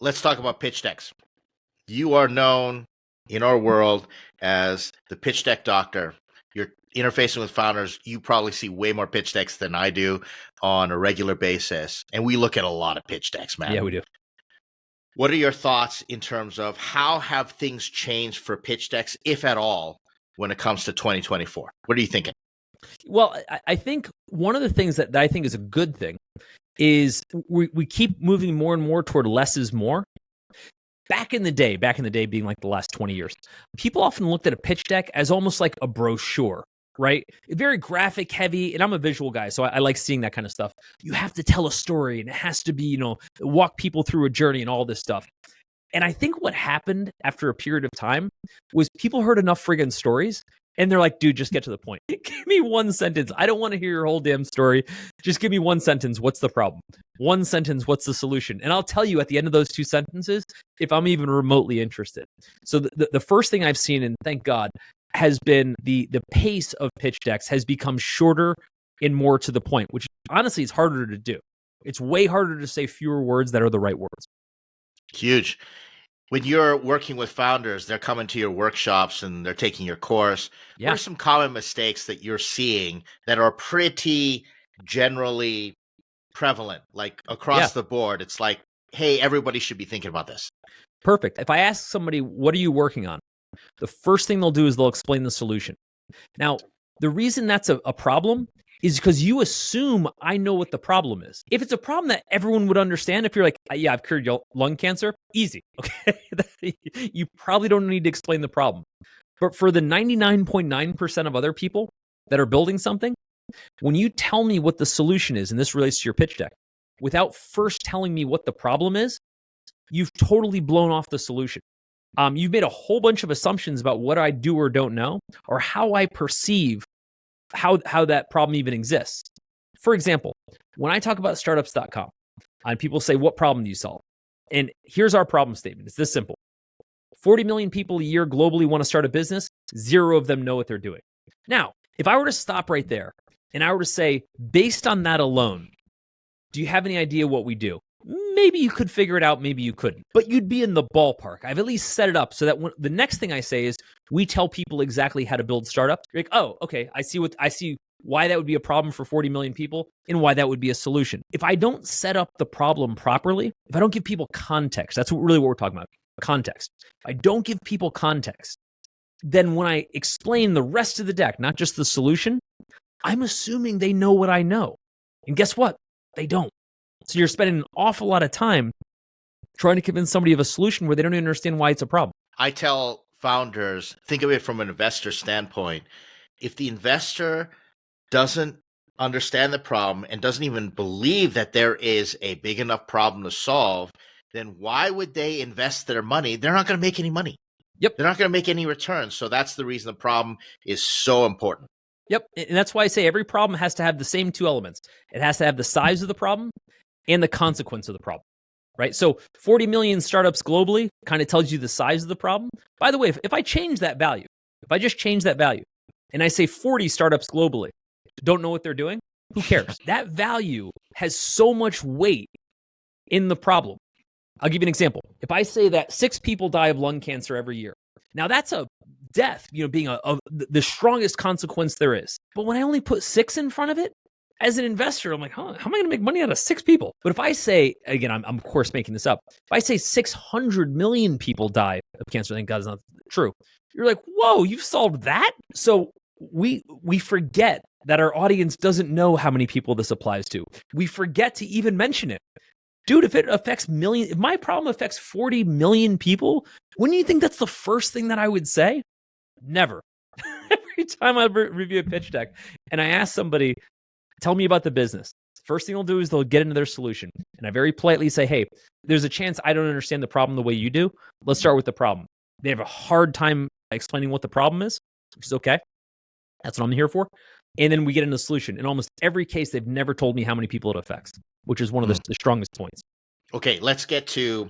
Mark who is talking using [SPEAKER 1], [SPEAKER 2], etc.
[SPEAKER 1] let's talk about pitch decks. You are known in our world as the pitch deck doctor. You're interfacing with founders. You probably see way more pitch decks than I do on a regular basis. And we look at a lot of pitch decks, man.
[SPEAKER 2] Yeah, we do.
[SPEAKER 1] What are your thoughts in terms of how have things changed for pitch decks, if at all, when it comes to 2024? What are you thinking?
[SPEAKER 2] Well, I think one of the things that I think is a good thing is we keep moving more and more toward less is more. Back in the day being like the last 20 years, people often looked at a pitch deck as almost like a brochure, right? Very graphic heavy. And I'm a visual guy, so I like seeing that kind of stuff. You have to tell a story and it has to be, walk people through a journey and all this stuff. And I think what happened after a period of time was people heard enough friggin' stories and they're like, dude, just get to the point. Give me one sentence. I don't want to hear your whole damn story. Just give me one sentence. What's the problem? One sentence. What's the solution? And I'll tell you at the end of those two sentences if I'm even remotely interested. So the first thing I've seen, and thank God, has been the pace of pitch decks has become shorter and more to the point, which honestly is harder to do. It's way harder to say fewer words that are the right words.
[SPEAKER 1] Huge. When you're working with founders, they're coming to your workshops and they're taking your course.
[SPEAKER 2] Yeah.
[SPEAKER 1] What are some common mistakes that you're seeing that are pretty generally prevalent, like across the board? It's like, hey, everybody should be thinking about this.
[SPEAKER 2] Perfect. If I ask somebody, what are you working on? The first thing they'll do is they'll explain the solution. Now, the reason that's a problem is because you assume I know what the problem is. If it's a problem that everyone would understand, if you're like, yeah, I've cured lung cancer, easy, okay? You probably don't need to explain the problem. But for the 99.9% of other people that are building something, when you tell me what the solution is, and this relates to your pitch deck, without first telling me what the problem is, you've totally blown off the solution. You've made a whole bunch of assumptions about what I do or don't know, or how I perceive how that problem even exists. For example, when I talk about Startups.com, and people say, what problem do you solve? And here's our problem statement. It's this simple. 40 million people a year globally want to start a business. 0 of them know what they're doing. Now, if I were to stop right there, and I were to say, based on that alone, do you have any idea what we do? Maybe you could figure it out, maybe you couldn't, but you'd be in the ballpark. I've at least set it up so that the next thing I say is we tell people exactly how to build startups. You're like, oh, okay, I see why that would be a problem for 40 million people and why that would be a solution. If I don't set up the problem properly, if I don't give people context, that's really what we're talking about, context. If I don't give people context, then when I explain the rest of the deck, not just the solution, I'm assuming they know what I know. And guess what? They don't. So you're spending an awful lot of time trying to convince somebody of a solution where they don't even understand why it's a problem.
[SPEAKER 1] I tell founders, think of it from an investor standpoint. If the investor doesn't understand the problem and doesn't even believe that there is a big enough problem to solve, then why would they invest their money? They're not going to make any money.
[SPEAKER 2] Yep.
[SPEAKER 1] They're not going to make any returns. So that's the reason the problem is so important.
[SPEAKER 2] Yep. And that's why I say every problem has to have the same 2 elements. It has to have the size of the problem and the consequence of the problem, right? So 40 million startups globally kind of tells you the size of the problem. By the way, if I change that value, if I just change that value and I say 40 startups globally don't know what they're doing, who cares? That value has so much weight in the problem. I'll give you an example. If I say that 6 people die of lung cancer every year, now that's a death, being the strongest consequence there is. But when I only put 6 in front of it, as an investor, I'm like, how am I going to make money out of 6 people? But if I say, again, I'm of course making this up. If I say 600 million people die of cancer, thank God it's not true. You're like, whoa, you've solved that? So we forget that our audience doesn't know how many people this applies to. We forget to even mention it. Dude, if it affects millions, if my problem affects 40 million people, wouldn't you think that's the first thing that I would say? Never. Every time I review a pitch deck and I ask somebody, tell me about the business, first thing they'll do is they'll get into their solution. And I very politely say, hey, there's a chance I don't understand the problem the way you do. Let's start with the problem. They have a hard time explaining what the problem is, which is okay. That's what I'm here for. And then we get into the solution. In almost every case, they've never told me how many people it affects, which is one of the strongest points.
[SPEAKER 1] Okay, let's get to